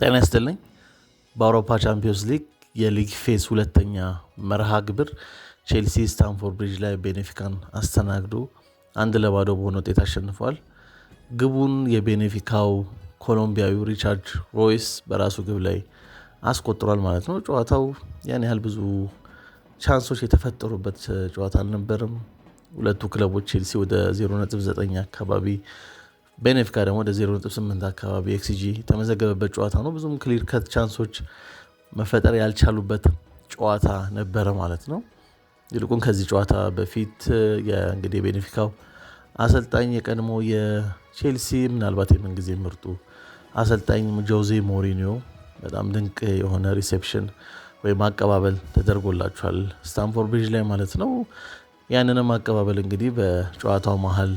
ጤና ይስጥልኝ። በአውሮፓ ቻምፒዮንስ ሊግ የሊግ ፌዝ ሁለተኛ መርሃ ግብር ቼልሲ ስታንፎርድ ብሪጅ ላይ ቤኔፊካን አስተናግዶ 1-0 በሆነ ውጤት አሸንፏል። ግቡን የቤኔፊካው ኮሎምቢያዊ ሪቻርድ ሮይስ በራሱ ግብ ላይ አስቆጥሯል ማለት ነው። ጨዋታው ያን ያህል ብዙ ቻንሶች የተፈጠሩበት ጨዋታ አልነበረም። ሁለቱ ክለቦች ቼልሲ ወደ 0.9 አካባቢ፣ ቤኔፊካ ደግሞ ወደ 0.8 አካባቢ ኤክስጂ የተመዘገበበት ጨዋታ ነው። ብዙም ክሊር ከት ቻንሶች መፈጠር ያልቻሉበት ጨዋታ ነበረ ማለት ነው። ይልቁን ከዚህ ጨዋታ በፊት እንግዲህ የቤኔፊካው አሰልጣኝ የቀድሞ የቼልሲ ምናልባት የምንጊዜ ምርጡ አሰልጣኝ ጆዜ ሞሪኒዮ በጣም ድንቅ የሆነ ሪሴፕሽን ወይም አቀባበል ተደርጎላቸዋል ስታንፎርድ ብሪጅ ላይ ማለት ነው። ያንንም አቀባበል እንግዲህ በጨዋታው መሀል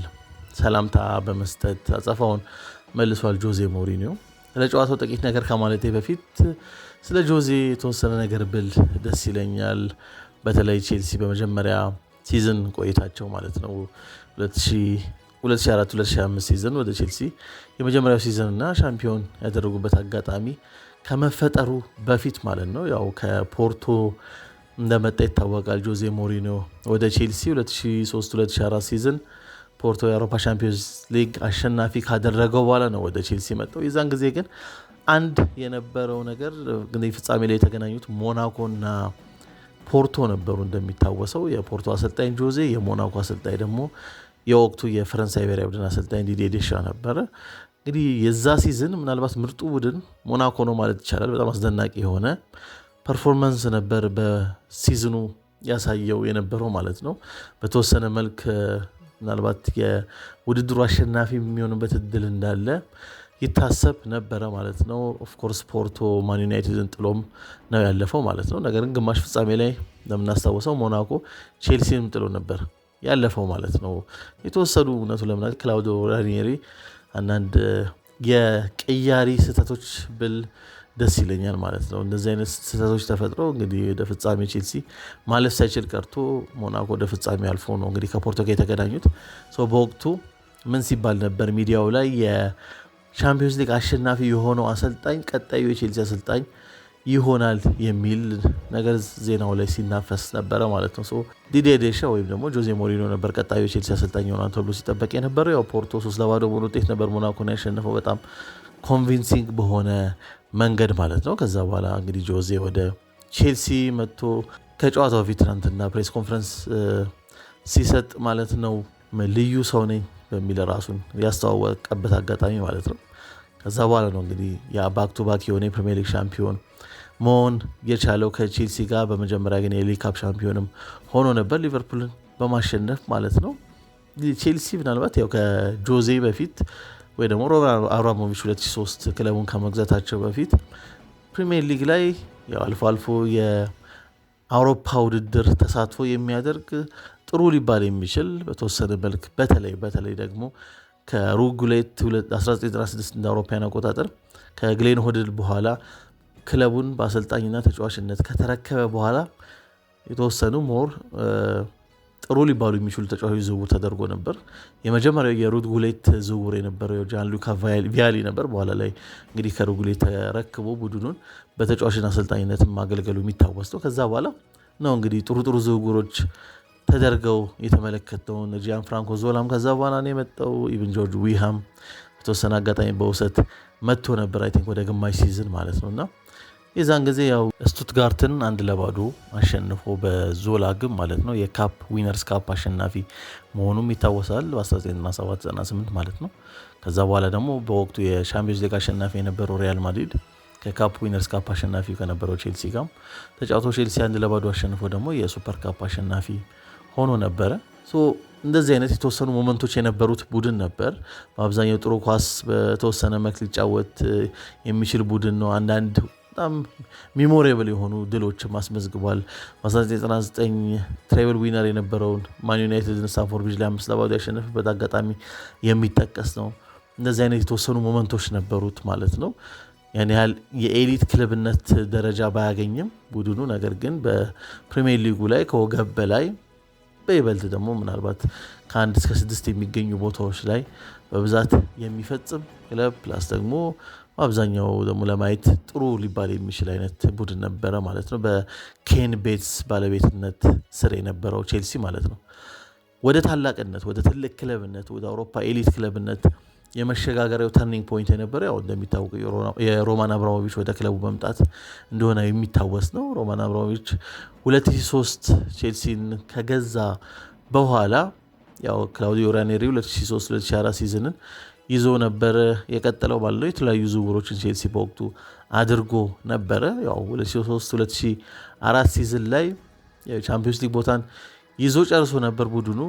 ሰላምታ በመስጠት አጸፋውን መልሷል ጆዜ ሞሪኒዮ። ስለ ጨዋታው ጥቂት ነገር ከማለቴ በፊት ስለ ጆዜ የተወሰነ ነገር ብል ደስ ይለኛል። በተለይ ቼልሲ በመጀመሪያ ሲዝን ቆይታቸው ማለት ነው 2004-2005 ሲዝን ወደ ቼልሲ የመጀመሪያው ሲዝን እና ሻምፒዮን ያደረጉበት አጋጣሚ ከመፈጠሩ በፊት ማለት ነው። ያው ከፖርቶ እንደመጣ ይታወቃል። ጆዜ ሞሪኒዮ ወደ ቼልሲ 2003-2004 ሲዝን ፖርቶ የአውሮፓ ቻምፒዮንስ ሊግ አሸናፊ ካደረገው በኋላ ነው ወደ ቼልሲ መጣው። የዛን ጊዜ ግን አንድ የነበረው ነገር ግን ፍጻሜ ላይ የተገናኙት ሞናኮና ፖርቶ ነበሩ። እንደሚታወሰው የፖርቶ አሰልጣኝ ጆዜ፣ የሞናኮ አሰልጣኝ ደግሞ የወቅቱ የፈረንሳይ ብሔራዊ ቡድን አሰልጣኝ ዲዲዬ ዴሻ ነበረ። እንግዲህ የዛ ሲዝን ምናልባት ምርጡ ቡድን ሞናኮ ነው ማለት ይቻላል። በጣም አስደናቂ የሆነ ፐርፎርማንስ ነበር በሲዝኑ ያሳየው የነበረው ማለት ነው። በተወሰነ መልክ ምናልባት የውድድሩ አሸናፊ የሚሆንበት እድል እንዳለ ይታሰብ ነበረ ማለት ነው። ኦፍኮርስ ፖርቶ ማን ዩናይትድን ጥሎም ነው ያለፈው ማለት ነው። ነገር ግን ግማሽ ፍጻሜ ላይ እንደምናስታውሰው ሞናኮ ቼልሲንም ጥሎ ነበር ያለፈው ማለት ነው። የተወሰዱ እውነቱ ለምናል ክላውዲዮ ራኒሪ አንዳንድ የቅያሪ ስህተቶች ብል ደስ ይለኛል ማለት ነው። እንደዚህ አይነት ስህተቶች ተፈጥረው እንግዲህ ወደ ፍጻሜ ቼልሲ ማለፍ ሳይችል ቀርቶ ሞናኮ ወደ ፍጻሜ አልፎ ነው እንግዲህ ከፖርቶ ጋር የተገናኙት። በወቅቱ ምን ሲባል ነበር ሚዲያው ላይ የቻምፒዮንስ ሊግ አሸናፊ የሆነው አሰልጣኝ ቀጣዩ የቼልሲ አሰልጣኝ ይሆናል የሚል ነገር ዜናው ላይ ሲናፈስ ነበረ ማለት ነው። ዲዲዬ ዴሻ ወይም ደግሞ ጆዜ ሞሪኒዮ ነበር ቀጣዩ የቼልሲ አሰልጣኝ ይሆናል ተብሎ ሲጠበቅ የነበረው። ያው ፖርቶ 3-0 በሆነ ውጤት ነበር ሞናኮን ያሸነፈው በጣም ኮንቪንሲንግ በሆነ መንገድ ማለት ነው። ከዛ በኋላ እንግዲህ ጆዜ ወደ ቼልሲ መጥቶ ከጨዋታው በፊት ትናንትና ፕሬስ ኮንፈረንስ ሲሰጥ ማለት ነው ልዩ ሰው ነኝ በሚል ራሱን ያስተዋወቀበት አጋጣሚ ማለት ነው። ከዛ በኋላ ነው እንግዲህ ባክ ቱ ባክ የሆነ የፕሪሚየር ሊግ ሻምፒዮን መሆን የቻለው ከቼልሲ ጋር። በመጀመሪያ ግን የሊግ ካፕ ሻምፒዮንም ሆኖ ነበር ሊቨርፑልን በማሸነፍ ማለት ነው። ቼልሲ ምናልባት ያው ከጆዜ በፊት ወይ ደግሞ ሮበን አብራሞቪች 2003 ክለቡን ከመግዛታቸው በፊት ፕሪሚየር ሊግ ላይ ያው አልፎ አልፎ የአውሮፓ ውድድር ተሳትፎ የሚያደርግ ጥሩ ሊባል የሚችል በተወሰነ መልክ በተለይ ደግሞ ከሩጉሌት 1996 እንደ አውሮፓውያን አቆጣጠር ከግሌን ሆድል በኋላ ክለቡን በአሰልጣኝና ተጫዋችነት ከተረከበ በኋላ የተወሰኑ ሞር ጥሩ ሊባሉ የሚችሉ ተጫዋቾች ዝውውር ተደርጎ ነበር። የመጀመሪያው የሩጉሌት ዝውውር የነበረው ጃንሉካ ቪያሊ ነበር። በኋላ ላይ እንግዲህ ከሩጉሌት ተረክቦ ቡድኑን በተጫዋችና አሰልጣኝነት ማገልገሉ የሚታወስ ነው። ከዛ በኋላ ነው እንግዲህ ጥሩ ዝውውሮች ተደርገው የተመለከተው ጂያን ፍራንኮ ዞላም ከዛ በኋላ ነው የመጣው። ኢቭን ጆርጅ ዊሃም በተወሰነ አጋጣሚ በውሰት መጥቶ ነበር አይ ቲንክ ወደ ግማሽ ሲዝን ማለት ነውና የዛን ጊዜ ያው ስቱትጋርትን 1-0 አሸንፎ በዞላ ግብ ማለት ነው የካፕ ዊነርስ ካፕ አሸናፊ መሆኑም ይታወሳል በ1997-98 ማለት ነው። ከዛ በኋላ ደግሞ በወቅቱ የቻምፒዮንስ ሊግ አሸናፊ የነበረው ሪያል ማድሪድ ከካፕ ዊነርስ ካፕ አሸናፊ ከነበረው ቼልሲ ጋር ተጫውቶ ቼልሲ 1-0 አሸንፎ ደግሞ የሱፐር ካፕ አሸናፊ ሆኖ ነበረ። እንደዚህ አይነት የተወሰኑ ሞመንቶች የነበሩት ቡድን ነበር። በአብዛኛው ጥሩ ኳስ በተወሰነ መልክ ሊጫወት የሚችል ቡድን ነው። አንዳንድ በጣም ሚሞሬብል የሆኑ ድሎችም አስመዝግቧል። በ1999 ትሬብል ዊነር የነበረውን ማን ዩናይትድን ስታንፎርድ ብሪጅ ላይ 5-0 ያሸነፈበት አጋጣሚ የሚጠቀስ ነው። እንደዚህ አይነት የተወሰኑ ሞመንቶች ነበሩት ማለት ነው። ያን ያህል የኤሊት ክለብነት ደረጃ ባያገኝም ቡድኑ ነገር ግን በፕሪሚየር ሊጉ ላይ ከወገብ በላይ በይበልጥ ደግሞ ምናልባት ከ1 እስከ 6 የሚገኙ ቦታዎች ላይ በብዛት የሚፈጽም ክለብ ፕላስ ደግሞ አብዛኛው ደግሞ ለማየት ጥሩ ሊባል የሚችል አይነት ቡድን ነበረ ማለት ነው። በኬን ቤትስ ባለቤትነት ስር የነበረው ቼልሲ ማለት ነው ወደ ታላቅነት ወደ ትልቅ ክለብነት ወደ አውሮፓ ኤሊት ክለብነት የመሸጋገሪያው ተርኒንግ ፖይንት የነበረው ያው እንደሚታወቀው የሮማን አብራሞቪች ወደ ክለቡ መምጣት እንደሆነ የሚታወስ ነው። ሮማን አብራሞቪች 2003 ቼልሲን ከገዛ በኋላ ያው ክላውዲዮ ራኔሪ 2003-2004 ሲዝንን ይዞ ነበረ የቀጠለው ማለት ነው። የተለያዩ ዝውውሮችን ቼልሲ በወቅቱ አድርጎ ነበረ። ያው 2003-2004 ሲዝን ላይ የቻምፒዮንስ ሊግ ቦታን ይዞ ጨርሶ ነበር። ቡድኑ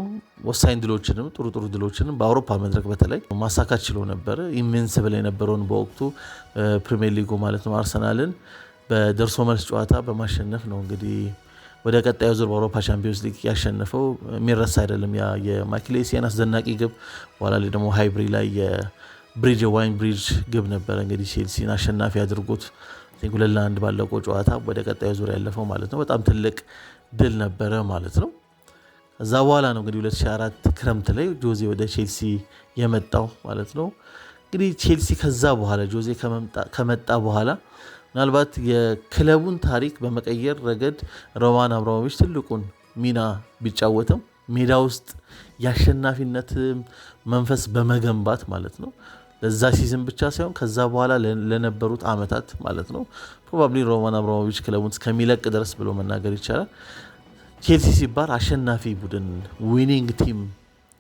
ወሳኝ ድሎችንም ጥሩ ድሎችንም በአውሮፓ መድረክ በተለይ ማሳካት ችሎ ነበር። ኢንቪንሲብል የነበረውን በወቅቱ ፕሪሚየር ሊጉ ማለት ነው አርሰናልን በደርሶ መልስ ጨዋታ በማሸነፍ ነው እንግዲህ ወደ ቀጣዩ ዙር በአውሮፓ ቻምፒዮንስ ሊግ ያሸነፈው። የሚረሳ አይደለም ያ የማይክል ኤሲያን አስደናቂ ግብ፣ በኋላ ላይ ደግሞ ሃይብሪ ላይ የብሪጅ ዋይን ብሪጅ ግብ ነበረ እንግዲህ ቼልሲን አሸናፊ አድርጎት 2-1 ባለቀው ጨዋታ ወደ ቀጣዩ ዙር ያለፈው ማለት ነው። በጣም ትልቅ ድል ነበረ ማለት ነው። ከዛ በኋላ ነው እንግዲህ 2004 ክረምት ላይ ጆዜ ወደ ቼልሲ የመጣው ማለት ነው። እንግዲህ ቼልሲ ከዛ በኋላ ጆዜ ከመጣ በኋላ ምናልባት የክለቡን ታሪክ በመቀየር ረገድ ሮማን አብራሞቪች ትልቁን ሚና ቢጫወትም ሜዳ ውስጥ የአሸናፊነት መንፈስ በመገንባት ማለት ነው ለዛ ሲዝን ብቻ ሳይሆን ከዛ በኋላ ለነበሩት አመታት ማለት ነው ፕሮባብሊ ሮማን አብራሞቪች ክለቡን እስከሚለቅ ድረስ ብሎ መናገር ይቻላል። ቼልሲ ሲባል አሸናፊ ቡድን ዊኒንግ ቲም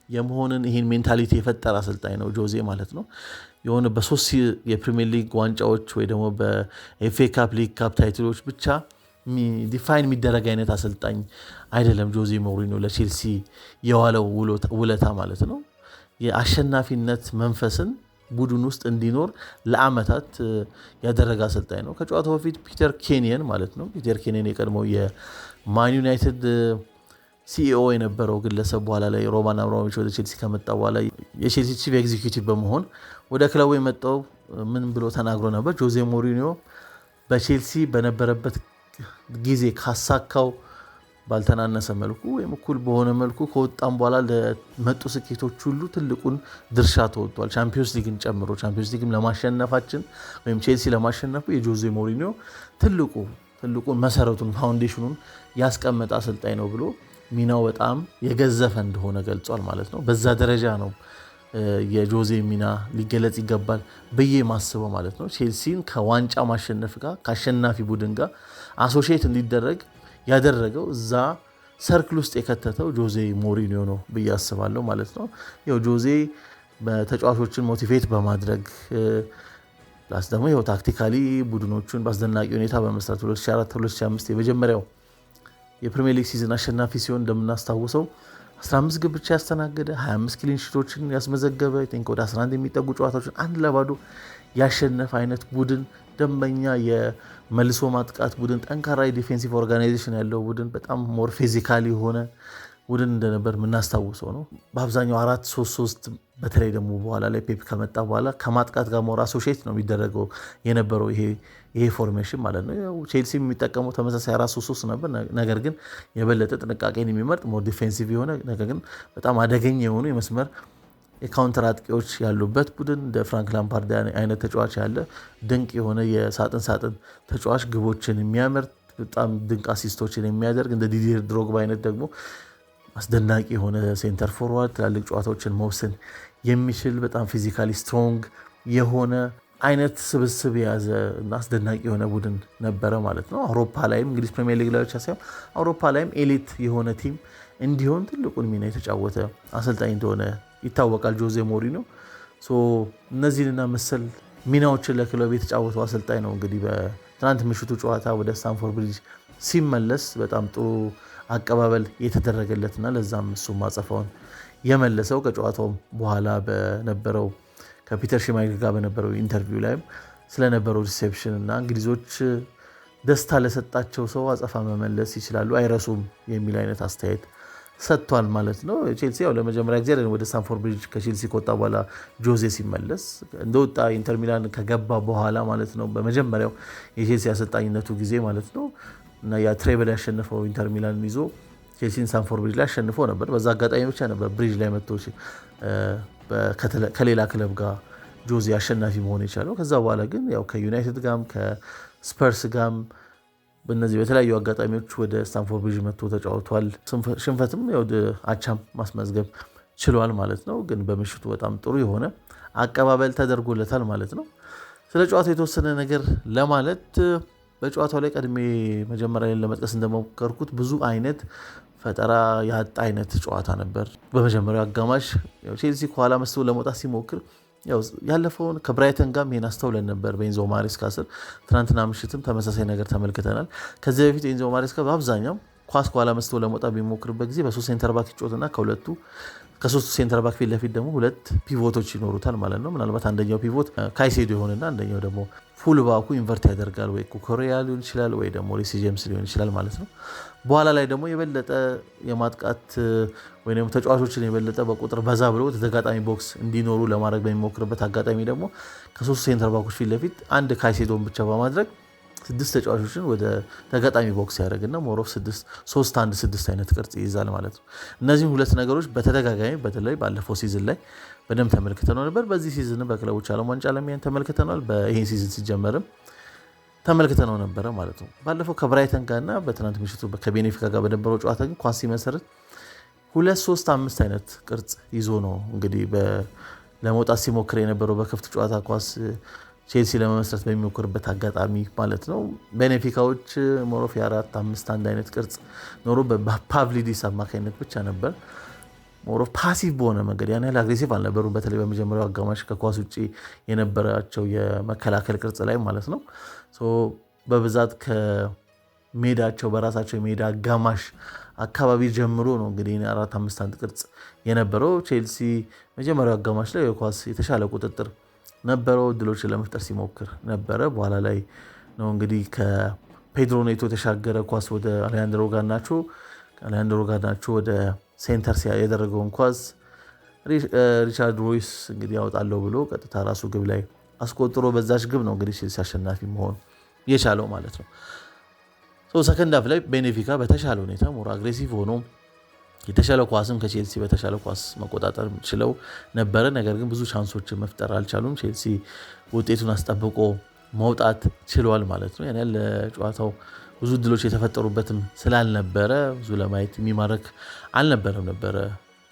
የመሆንን ይህን ሜንታሊቲ የፈጠረ አሰልጣኝ ነው ጆዜ ማለት ነው። የሆነ በ3 የፕሪሚየር ሊግ ዋንጫዎች ወይ ደግሞ በኤፍኤ ካፕ ሊግ ካፕ ታይትሎች ብቻ ዲፋይን የሚደረግ አይነት አሰልጣኝ አይደለም ጆዜ ሞሪኒዮ ለቼልሲ የዋለው ውለታ ማለት ነው። የአሸናፊነት መንፈስን ቡድን ውስጥ እንዲኖር ለአመታት ያደረገ አሰልጣኝ ነው። ከጨዋታው በፊት ፒተር ኬንየን ማለት ነው ፒተር ኬንየን የቀድሞው የማን ዩናይትድ ሲኢኦ የነበረው ግለሰብ በኋላ ላይ ሮማን አብራሞቪች ወደ ቼልሲ ከመጣ በኋላ የቼልሲ ቺፍ ኤግዚኪዩቲቭ በመሆን ወደ ክለቡ የመጣው ምን ብሎ ተናግሮ ነበር? ጆዜ ሞሪኒዮ በቼልሲ በነበረበት ጊዜ ካሳካው ባልተናነሰ መልኩ ወይም እኩል በሆነ መልኩ ከወጣም በኋላ ለመጡ ስኬቶች ሁሉ ትልቁን ድርሻ ተወጥቷል። ቻምፒዮንስ ሊግን ጨምሮ ቻምፒዮንስ ሊግን ለማሸነፋችን ወይም ቼልሲ ለማሸነፉ የጆዜ ሞሪኒዮ ትልቁን መሰረቱን ፋውንዴሽኑን ያስቀመጠ አሰልጣኝ ነው ብሎ ሚናው በጣም የገዘፈ እንደሆነ ገልጿል ማለት ነው። በዛ ደረጃ ነው የጆዜ ሚና ሊገለጽ ይገባል ብዬ ማስበው ማለት ነው። ቼልሲን ከዋንጫ ማሸነፍ ጋር ከአሸናፊ ቡድን ጋር አሶሺየት እንዲደረግ ያደረገው እዛ ሰርክል ውስጥ የከተተው ጆዜ ሞሪኒዮ ነው ብዬ አስባለሁ ማለት ነው። ያው ጆዜ በተጫዋቾችን ሞቲቬት በማድረግ ፕላስ ደግሞ ያው ታክቲካሊ ቡድኖቹን በአስደናቂ ሁኔታ በመስራት 2004-2005 የመጀመሪያው የፕሪሚየር ሊግ ሲዝን አሸናፊ ሲሆን እንደምናስታውሰው 15 ግብ ብቻ ያስተናገደ 25 ክሊን ሺቶችን ያስመዘገበ ወደ 11 የሚጠጉ ጨዋታዎችን 1-0 ያሸነፈ አይነት ቡድን፣ ደንበኛ የመልሶ ማጥቃት ቡድን፣ ጠንካራ የዲፌንሲቭ ኦርጋናይዜሽን ያለው ቡድን፣ በጣም ሞር ፊዚካል የሆነ ቡድን እንደነበር የምናስታውሰው ነው። በአብዛኛው 4-3-3 በተለይ ደግሞ በኋላ ላይ ፔፕ ከመጣ በኋላ ከማጥቃት ጋር ሞር አሶሺየት ነው የሚደረገው የነበረው ይሄ ፎርሜሽን ማለት ነው። ቼልሲ የሚጠቀመው ተመሳሳይ 4-3-3 ነበር። ነገር ግን የበለጠ ጥንቃቄን የሚመርጥ ሞር ዲፌንሲቭ የሆነ ነገር ግን በጣም አደገኛ የሆኑ የመስመር የካውንተር አጥቂዎች ያሉበት ቡድን፣ እንደ ፍራንክ ላምፓርድ አይነት ተጫዋች ያለ ድንቅ የሆነ የሳጥን ተጫዋች ግቦችን የሚያመርት በጣም ድንቅ አሲስቶችን የሚያደርግ እንደ ዲዲር ድሮግባ አይነት ደግሞ አስደናቂ የሆነ ሴንተር ፎርዋርድ ትላልቅ ጨዋታዎችን መወሰን የሚችል በጣም ፊዚካሊ ስትሮንግ የሆነ አይነት ስብስብ የያዘ እና አስደናቂ የሆነ ቡድን ነበረ ማለት ነው። አውሮፓ ላይም እንግሊዝ ፕሪሚየር ሊግ ላይ ብቻ ሳይሆን አውሮፓ ላይም ኤሊት የሆነ ቲም እንዲሆን ትልቁን ሚና የተጫወተ አሰልጣኝ እንደሆነ ይታወቃል ጆዜ ሞሪኒዮ። እነዚህንና መሰል ሚናዎችን ለክለቡ የተጫወተው አሰልጣኝ ነው። እንግዲህ በትናንት ምሽቱ ጨዋታ ወደ ስታንፎርድ ብሪጅ ሲመለስ በጣም ጥሩ አቀባበል የተደረገለትና ለዛም እሱ ማጸፋውን የመለሰው ከጨዋታውም በኋላ በነበረው ከፒተር ሽማይክል ጋር በነበረው ኢንተርቪው ላይም ስለነበረው ሪሴፕሽን እና እንግሊዞች ደስታ ለሰጣቸው ሰው አጸፋ መመለስ ይችላሉ አይረሱም የሚል አይነት አስተያየት ሰጥቷል ማለት ነው። ቼልሲ ያው ለመጀመሪያ ጊዜ ወደ ስታንፎርድ ብሪጅ ከቼልሲ ከወጣ በኋላ ጆዜ ሲመለስ እንደወጣ ኢንተር ሚላን ከገባ በኋላ ማለት ነው በመጀመሪያው የቼልሲ አሰልጣኝነቱ ጊዜ ማለት ነው እና ያ ትሬብል ያሸነፈው ኢንተር ሚላን ይዞ ቼልሲን ስታንፎርድ ብሪጅ ላይ አሸንፎ ነበር። በዛ አጋጣሚ ብቻ ነበር ብሪጅ ላይ መጥቶ ከሌላ ክለብ ጋር ጆዜ አሸናፊ መሆን የቻለው። ከዛ በኋላ ግን ያው ከዩናይትድ ጋርም ከስፐርስ ጋርም በእነዚህ በተለያዩ አጋጣሚዎች ወደ ስታንፎርድ ብሪጅ መጥቶ ተጫውቷል። ሽንፈትም አቻም ማስመዝገብ ችሏል ማለት ነው። ግን በምሽቱ በጣም ጥሩ የሆነ አቀባበል ተደርጎለታል ማለት ነው። ስለ ጨዋታው የተወሰነ ነገር ለማለት በጨዋታው ላይ ቀድሜ መጀመሪያ ላይ ለመጥቀስ እንደሞከርኩት ብዙ አይነት ፈጠራ ያጣ አይነት ጨዋታ ነበር። በመጀመሪያው አጋማሽ ቼልሲ ከኋላ መስቶ ለመውጣት ሲሞክር ያለፈውን ከብራይተን ጋር ይሄን አስተውለን ነበር። በኤንዞ ማሬስካ ስር ትናንትና ምሽትም ተመሳሳይ ነገር ተመልክተናል። ከዚህ በፊት ኤንዞ ማሬስካ በአብዛኛው ኳስ ከኋላ መስቶ ለመውጣት ቢሞክርበት ጊዜ በሶስት ሴንተር ባክ ይጫወትና ከሶስቱ ሴንተር ባክ ፊት ለፊት ደግሞ ሁለት ፒቮቶች ይኖሩታል ማለት ነው። ምናልባት አንደኛው ፒቮት ካይሴዶ ይሆንና አንደኛው ደግሞ ፉል ባኩ ኢንቨርት ያደርጋል። ወይ ኩኮሬያ ሊሆን ይችላል ወይ ደግሞ ሪሲ ጄምስ ሊሆን ይችላል ማለት ነው። በኋላ ላይ ደግሞ የበለጠ የማጥቃት ወይም ተጫዋቾችን የበለጠ በቁጥር በዛ ብሎ ተጋጣሚ ቦክስ እንዲኖሩ ለማድረግ በሚሞክርበት አጋጣሚ ደግሞ ከሶስቱ ሴንተር ባኮች ፊት ለፊት አንድ ካይሴዶን ብቻ በማድረግ 6 ተጫዋቾችን ወደ ተጋጣሚ ቦክስ ያደርግና ሞሮፍ 3-1-6 አይነት ቅርጽ ይይዛል ማለት ነው። እነዚህም ሁለት ነገሮች በተደጋጋሚ በተለይ ባለፈው ሲዝን ላይ በደንብ ተመልክተነው ነበር። በዚህ ሲዝን በክለቦች ዓለም ዋንጫ ላይ ተመልክተናል። በይሄን ሲዝን ሲጀመርም ተመልክተነው ነበረ ማለት ነው። ባለፈው ከብራይተን ጋርና በትናንት ምሽቱ ከቤኔፊካ ጋር በነበረው ጨዋታ ግን ኳስ ሲመሰርት 2-3-5 አይነት ቅርጽ ይዞ ነው እንግዲህ ለመውጣት ሲሞክር የነበረው በክፍት ጨዋታ ኳስ ቼልሲ ለመመስረት በሚሞክርበት አጋጣሚ ማለት ነው። ቤኔፊካዎች ሞሮፍ 4-5-1 አይነት ቅርጽ ኖሮ በፓቭሊዲስ አማካኝነት ብቻ ነበር ሞሮፍ ፓሲቭ በሆነ መንገድ ያን ያህል አግሬሲቭ አልነበሩም። በተለይ በመጀመሪያው አጋማሽ ከኳስ ውጭ የነበራቸው የመከላከል ቅርጽ ላይ ማለት ነው። በብዛት ከሜዳቸው በራሳቸው የሜዳ አጋማሽ አካባቢ ጀምሮ ነው እንግዲህ 4-5-1 ቅርጽ የነበረው። ቼልሲ መጀመሪያው አጋማሽ ላይ የኳስ የተሻለ ቁጥጥር ነበረው፣ እድሎችን ለመፍጠር ሲሞክር ነበረ። በኋላ ላይ ነው እንግዲህ ከፔድሮ ኔቶ የተሻገረ ኳስ ወደ አሌሃንድሮ ጋርናቾ ወደ ሴንተር ያደረገውን ኳስ ሪቻርድ ሮይስ እንግዲህ ያወጣለው ብሎ ቀጥታ ራሱ ግብ ላይ አስቆጥሮ በዛች ግብ ነው እንግዲህ ቼልሲ አሸናፊ መሆን የቻለው ማለት ነው። ሰከንድ ሃፍ ላይ ቤኔፊካ በተሻለ ሁኔታ ሞር አግሬሲቭ ሆኖ የተሻለ ኳስም ከቼልሲ በተሻለ ኳስ መቆጣጠር ችለው ነበረ። ነገር ግን ብዙ ቻንሶችን መፍጠር አልቻሉም። ቼልሲ ውጤቱን አስጠብቆ መውጣት ችሏል ማለት ነው። ያን ያለ ጨዋታው ብዙ ድሎች የተፈጠሩበትም ስላልነበረ ብዙ ለማየት የሚማረክ አልነበረም ነበረ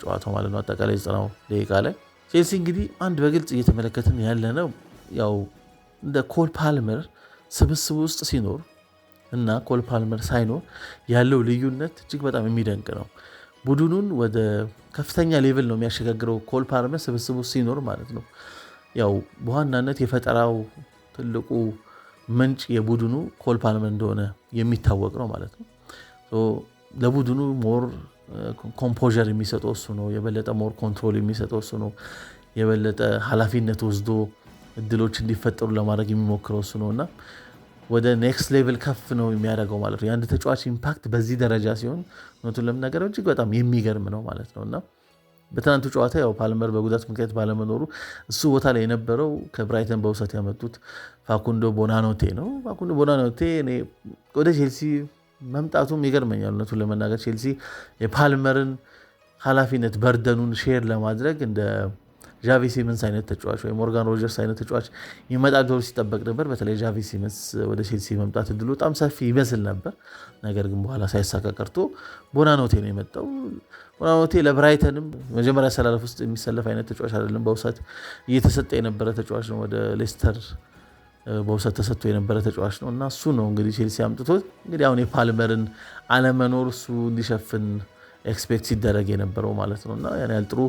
ጨዋታው ማለት ነው። አጠቃላይ 90 ደቂቃ ላይ ቼልሲ እንግዲህ አንድ በግልጽ እየተመለከትን ያለ ነው። ያው እንደ ኮል ፓልመር ስብስብ ውስጥ ሲኖር እና ኮል ፓልመር ሳይኖር ያለው ልዩነት እጅግ በጣም የሚደንቅ ነው። ቡድኑን ወደ ከፍተኛ ሌቭል ነው የሚያሸጋግረው ኮል ፓልመር ስብስቡ ሲኖር ማለት ነው። ያው በዋናነት የፈጠራው ትልቁ ምንጭ የቡድኑ ኮል ፓልመር እንደሆነ የሚታወቅ ነው ማለት ነው። ለቡድኑ ሞር ኮምፖዠር የሚሰጠው እሱ ነው። የበለጠ ሞር ኮንትሮል የሚሰጠው እሱ ነው። የበለጠ ኃላፊነት ወስዶ እድሎች እንዲፈጠሩ ለማድረግ የሚሞክረው እሱ ነውና ወደ ኔክስት ሌቭል ከፍ ነው የሚያደርገው ማለት ነው። የአንድ ተጫዋች ኢምፓክት በዚህ ደረጃ ሲሆን እውነቱን ለመናገር እጅግ በጣም የሚገርም ነው ማለት ነውና በትናንቱ ጨዋታ ያው ፓልመር በጉዳት ምክንያት ባለመኖሩ እሱ ቦታ ላይ የነበረው ከብራይተን በውሰት ያመጡት ፋኩንዶ ቦናኖቴ ነው። ፋኩንዶ ቦናኖቴ እኔ ወደ ቼልሲ መምጣቱም ይገርመኛል እውነቱን ለመናገር። ቼልሲ የፓልመርን ኃላፊነት በርደኑን ሼር ለማድረግ እንደ ጃቪ ሲመንስ አይነት ተጫዋች ወይ ሞርጋን ሮጀርስ አይነት ተጫዋች ይመጣል ተብሎ ሲጠበቅ ነበር። በተለይ ጃቪ ሲመንስ ወደ ቼልሲ መምጣት እድሉ በጣም ሰፊ ይመስል ነበር። ነገር ግን በኋላ ሳይሳካ ቀርቶ ቦናኖቴ ነው የመጣው። ቦናኖቴ ለብራይተንም መጀመሪያ አሰላለፍ ውስጥ የሚሰለፍ አይነት ተጫዋች አይደለም። በውሰት እየተሰጠ የነበረ ተጫዋች ነው። ወደ ሌስተር በውሰት ተሰጥቶ የነበረ ተጫዋች ነው እና እሱ ነው እንግዲህ ቼልሲ አምጥቶት እንግዲህ አሁን የፓልመርን አለመኖር እሱ እንዲሸፍን ኤክስፔክት ሲደረግ የነበረው ማለት ነው እና ያን ያህል ጥሩ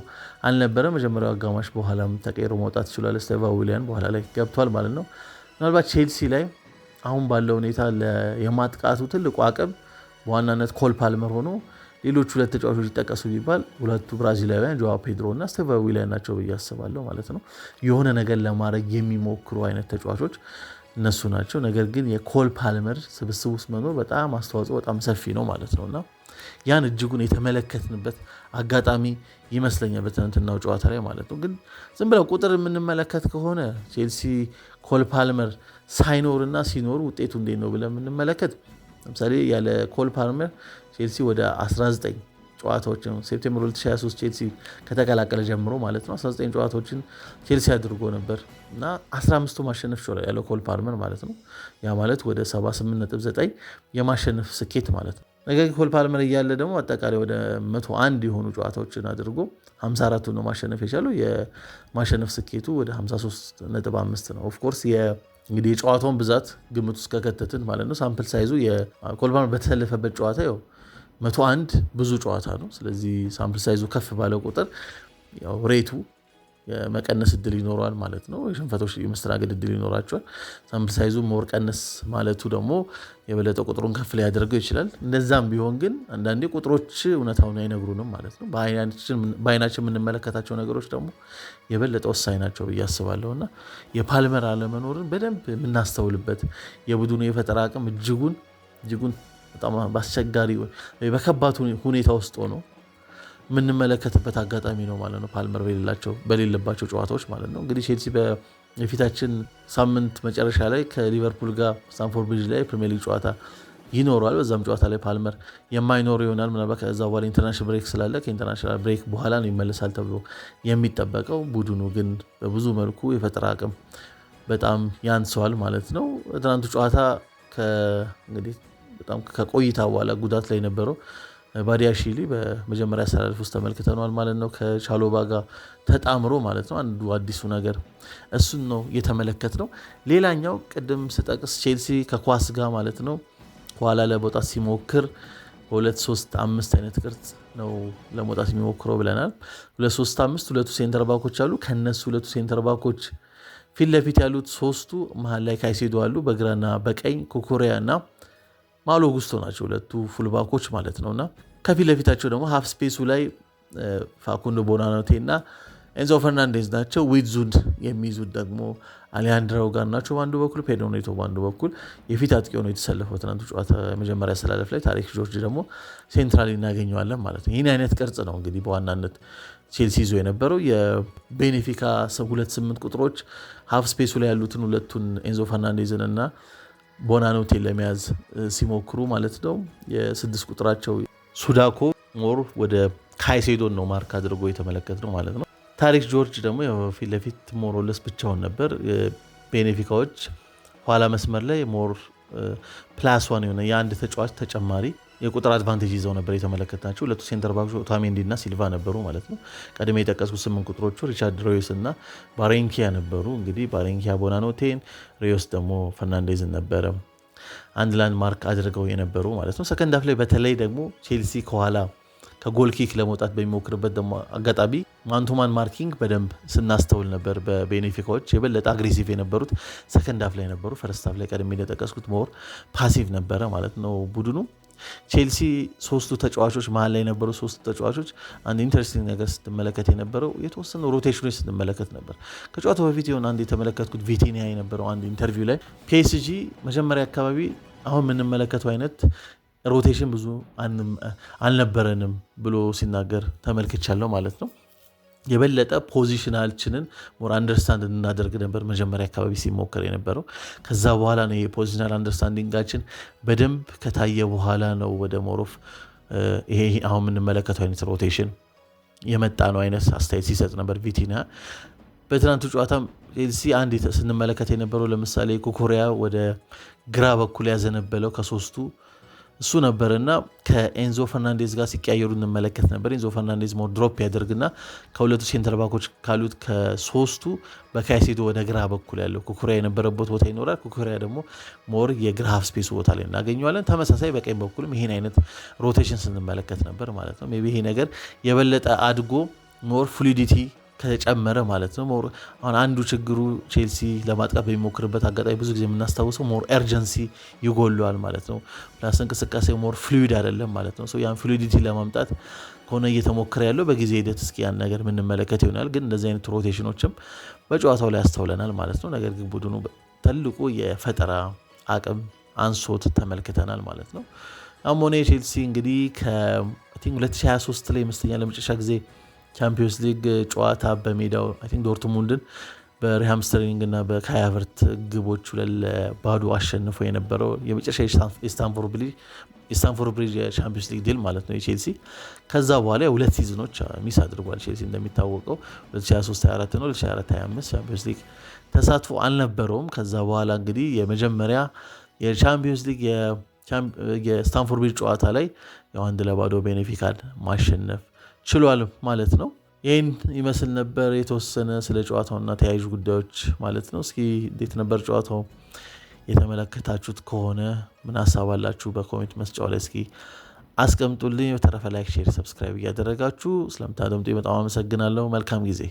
አልነበረ። መጀመሪያው አጋማሽ በኋላም ተቀይሮ መውጣት ይችላል። ስቴቫ ዊሊያን በኋላ ላይ ገብቷል ማለት ነው። ምናልባት ቼልሲ ላይ አሁን ባለው ሁኔታ የማጥቃቱ ትልቁ አቅም በዋናነት ኮል ፓልመር ሆኖ ሌሎች ሁለት ተጫዋቾች ይጠቀሱ ቢባል ሁለቱ ብራዚላውያን ጆዋ ፔድሮ እና ስቴቫ ዊሊያን ናቸው ብዬ አስባለሁ ማለት ነው። የሆነ ነገር ለማድረግ የሚሞክሩ አይነት ተጫዋቾች እነሱ ናቸው። ነገር ግን የኮል ፓልመር ስብስብ ውስጥ መኖር በጣም አስተዋጽኦ በጣም ሰፊ ነው ማለት ነውና ያን እጅጉን የተመለከትንበት አጋጣሚ ይመስለኛል በትናንትናው ጨዋታ ላይ ማለት ነው። ግን ዝም ብለው ቁጥር የምንመለከት ከሆነ ቼልሲ ኮል ፓልመር ሳይኖርና ሲኖር ውጤቱ እንዴት ነው ብለን የምንመለከት ለምሳሌ ያለ ኮል ፓልመር ቼልሲ ወደ 19 ጨዋታዎችን ሴፕቴምበር 2023 ቼልሲ ከተቀላቀለ ጀምሮ ማለት ነው 19 ጨዋታዎችን ቼልሲ አድርጎ ነበር እና 15ቱ ማሸነፍ ችሏል ያለው ኮል ፓልመር ማለት ነው። ያ ማለት ወደ 78.9 የማሸነፍ ስኬት ማለት ነው። ነገር ግን ኮል ፓልመር እያለ ደግሞ አጠቃላይ ወደ 101 የሆኑ ጨዋታዎችን አድርጎ 54ቱን ነው ማሸነፍ የቻለው። የማሸነፍ ስኬቱ ወደ 53.5 ነው። ኦፍኮርስ እንግዲህ የጨዋታውን ብዛት ግምት ውስጥ ከከተትን ማለት ነው ሳምፕል ሳይዙ የኮል ፓልመር በተሰለፈበት ጨዋታ 101 ብዙ ጨዋታ ነው። ስለዚህ ሳምፕል ሳይዙ ከፍ ባለ ቁጥር ሬቱ የመቀነስ እድል ይኖረዋል ማለት ነው። የሽንፈቶች የመስተናገድ እድል ይኖራቸዋል። ሳምፕል ሳይዙ ሞር ቀነስ ማለቱ ደግሞ የበለጠ ቁጥሩን ከፍ ሊያደርገው ይችላል። እንደዛም ቢሆን ግን አንዳንዴ ቁጥሮች እውነታውን አይነግሩንም ማለት ነው። በአይናችን የምንመለከታቸው ነገሮች ደግሞ የበለጠ ወሳኝ ናቸው ብዬ አስባለሁ እና የፓልመር አለመኖርን በደንብ የምናስተውልበት የቡድኑ የፈጠራ አቅም እጅጉን በጣም በአስቸጋሪ በከባድ ሁኔታ ውስጥ ሆኖ የምንመለከትበት አጋጣሚ ነው ማለት ነው። ፓልመር በሌለባቸው ጨዋታዎች ማለት ነው። እንግዲህ ቼልሲ የፊታችን ሳምንት መጨረሻ ላይ ከሊቨርፑል ጋር ስታንፎርድ ብሪጅ ላይ ፕሪሚየር ሊግ ጨዋታ ይኖረዋል። በዛም ጨዋታ ላይ ፓልመር የማይኖር ይሆናል። ምናልባት ከዛ በኋላ ኢንተርናሽናል ብሬክ ስላለ ከኢንተርናሽናል ብሬክ በኋላ ነው ይመለሳል ተብሎ የሚጠበቀው። ቡድኑ ግን በብዙ መልኩ የፈጠራ አቅም በጣም ያንሰዋል ማለት ነው። ትናንቱ ጨዋታ እንግዲህ በጣም ከቆይታ በኋላ ጉዳት ላይ ነበረው ባዲያሺሊ በመጀመሪያ አሰላለፍ ውስጥ ተመልክተነዋል ማለት ነው። ከቻሎባ ጋር ተጣምሮ ማለት ነው። አንዱ አዲሱ ነገር እሱን ነው የተመለከትነው። ሌላኛው ቅድም ስጠቅስ ቼልሲ ከኳስ ጋር ማለት ነው ኋላ ለመውጣት ሲሞክር 2-3-5 አይነት ቅርጽ ነው ለመውጣት የሚሞክረው ብለናል። 2-3-5 ሁለቱ ሴንተር ባኮች አሉ። ከነሱ ሁለቱ ሴንተር ባኮች ፊት ለፊት ያሉት ሶስቱ መሀል ላይ ካይሴዶ አሉ። በግራና በቀኝ ኩኩሬያ እና ማሎ ጉስቶ ናቸው ሁለቱ ፉልባኮች ማለት ነውና ከፊት ለፊታቸው ደግሞ ሀፍ ስፔሱ ላይ ፋኩንዶ ቦናኖቴ እና ኤንዞ ፈርናንዴዝ ናቸው። ዊድዙን የሚይዙት ደግሞ አሊያንድራው ጋር ናቸው በአንዱ በኩል፣ ፔድሮ ኔቶ በአንዱ በኩል የፊት አጥቂ ሆነው የተሰለፈው ትናንቱ ጨዋታ መጀመሪያ አሰላለፍ ላይ ታሪክ ጆርጅ ደግሞ ሴንትራል እናገኘዋለን ማለት ነው። ይህን አይነት ቅርጽ ነው እንግዲህ በዋናነት ቼልሲ ይዞ የነበረው። የቤኔፊካ 28 ቁጥሮች ሀፍ ስፔሱ ላይ ያሉትን ሁለቱን ኤንዞ ፈርናንዴዝን እና ቦናኖቴን ለመያዝ ሲሞክሩ ማለት ነው። የ6 ቁጥራቸው ሱዳኮ ሞር ወደ ካይሴዶን ነው ማርክ አድርጎ የተመለከት ነው ማለት ነው። ታሪክ ጆርጅ ደግሞ ፊት ለፊት ሞሮለስ ብቻውን ነበር። ቤኔፊካዎች ኋላ መስመር ላይ ሞር ፕላስ ዋን የሆነ የአንድ ተጫዋች ተጨማሪ የቁጥር አድቫንቴጅ ይዘው ነበር የተመለከትናቸው። ሁለቱ ሴንተር ባኮች ኦታሜንዲ እና ሲልቫ ነበሩ ማለት ነው። ቀድሜ የጠቀስኩት 8 ቁጥሮቹ ሪቻርድ ሬዮስ እና ባሬንኪያ ነበሩ። እንግዲህ ባሬንኪያ ቦናኖቴን፣ ሬዮስ ደግሞ ፈርናንዴዝን ነበረ አንድ ላንድ ማርክ አድርገው የነበሩ ማለት ነው። ሰከንድ ሃፍ ላይ በተለይ ደግሞ ቼልሲ ከኋላ ከጎል ኪክ ለመውጣት በሚሞክርበት ደግሞ አጋጣሚ ማንቱማን ማርኪንግ በደንብ ስናስተውል ነበር። በቤኔፊካዎች የበለጠ አግሬሲቭ የነበሩት ሰከንድ ሃፍ ላይ ነበሩ። ፈርስት ሃፍ ላይ ቀድሜ እንደጠቀስኩት ሞር ፓሲቭ ነበረ ማለት ነው ቡድኑ። ቼልሲ ሶስቱ ተጫዋቾች መሀል ላይ የነበሩ ሶስቱ ተጫዋቾች አንድ ኢንተረስቲንግ ነገር ስትመለከት የነበረው የተወሰኑ ሮቴሽኖች ስትመለከት ነበር። ከጨዋታው በፊት የሆነ አንድ የተመለከትኩት ቪቲኒያ የነበረው አንድ ኢንተርቪው ላይ ፒኤስጂ መጀመሪያ አካባቢ አሁን የምንመለከተው አይነት ሮቴሽን ብዙ አልነበረንም ብሎ ሲናገር ተመልክቻለሁ ማለት ነው። የበለጠ ፖዚሽናልችንን ሞር አንደርስታንድ እናደርግ ነበር መጀመሪያ አካባቢ ሲሞከር የነበረው። ከዛ በኋላ ነው የፖዚሽናል አንደርስታንዲንጋችን በደንብ ከታየ በኋላ ነው ወደ ሞሮፍ ይሄ አሁን የምንመለከተው አይነት ሮቴሽን የመጣ ነው አይነት አስተያየት ሲሰጥ ነበር ቪቲና። በትናንቱ ጨዋታ ቼልሲ አንድ ስንመለከት የነበረው ለምሳሌ ኩኩሬያ ወደ ግራ በኩል ያዘነበለው ከሶስቱ እሱ ነበርና ከኤንዞ ፈርናንዴዝ ጋር ሲቀያየሩ እንመለከት ነበር። ኤንዞ ፈርናንዴዝ ሞር ድሮፕ ያደርግና ከሁለቱ ሴንተር ባኮች ካሉት ከሶስቱ በካይሴዶ ወደ ግራ በኩል ያለው ኩኩሬያ የነበረበት ቦታ ይኖራል። ኩኩሬያ ደግሞ ሞር የግራ ሀፍ ስፔስ ቦታ ላይ እናገኘዋለን። ተመሳሳይ በቀኝ በኩልም ይሄን አይነት ሮቴሽን ስንመለከት ነበር ማለት ነው። ሜይ ቢ ይሄ ነገር የበለጠ አድጎ ሞር ፍሉዲቲ ከጨመረ ማለት ነው። ሞር አሁን አንዱ ችግሩ ቼልሲ ለማጥቃት በሚሞክርበት አጋጣሚ ብዙ ጊዜ የምናስታውሰው ሞር ኤርጀንሲ ይጎለዋል ማለት ነው። ፕላስ እንቅስቃሴ ሞር ፍሉይድ አይደለም ማለት ነው። ያን ፍሉዲቲ ለማምጣት ከሆነ እየተሞከረ ያለው በጊዜ ሂደት እስኪ ያን ነገር የምንመለከት ይሆናል። ግን እንደዚህ አይነት ሮቴሽኖችም በጨዋታው ላይ ያስተውለናል ማለት ነው። ነገር ግን ቡድኑ ትልቁ የፈጠራ አቅም አንሶት ተመልክተናል ማለት ነው። አሞኔ ቼልሲ እንግዲህ ከ2023 ላይ ይመስለኛል ለመጨረሻ ጊዜ ቻምፒዮንስ ሊግ ጨዋታ በሜዳው ዶርትሙንድን በሪሃም ስተርሊንግ እና በካይ ሃቨርትዝ ግቦች 2-0 አሸንፎ የነበረው የመጨረሻ የስታንፎርድ ብሪጅ የቻምፒዮንስ ሊግ ድል ማለት ነው የቼልሲ። ከዛ በኋላ የሁለት ሲዝኖች ሚስ አድርጓል ቼልሲ እንደሚታወቀው 2023/24 ነው 2024/25 ቻምፒዮንስ ሊግ ተሳትፎ አልነበረውም። ከዛ በኋላ እንግዲህ የመጀመሪያ የቻምፒዮንስ ሊግ የስታንፎርድ ብሪጅ ጨዋታ ላይ 1-0 ቤኔፊካን ማሸነፍ ችሏል ማለት ነው። ይህን ይመስል ነበር የተወሰነ ስለ ጨዋታውና ተያያዥ ጉዳዮች ማለት ነው። እስኪ እንዴት ነበር ጨዋታው? የተመለከታችሁት ከሆነ ምን ሀሳብ አላችሁ? በኮሜንት መስጫው ላይ እስኪ አስቀምጡልኝ። በተረፈ ላይክ፣ ሼር፣ ሰብስክራይብ እያደረጋችሁ ስለምታደምጡ በጣም አመሰግናለሁ። መልካም ጊዜ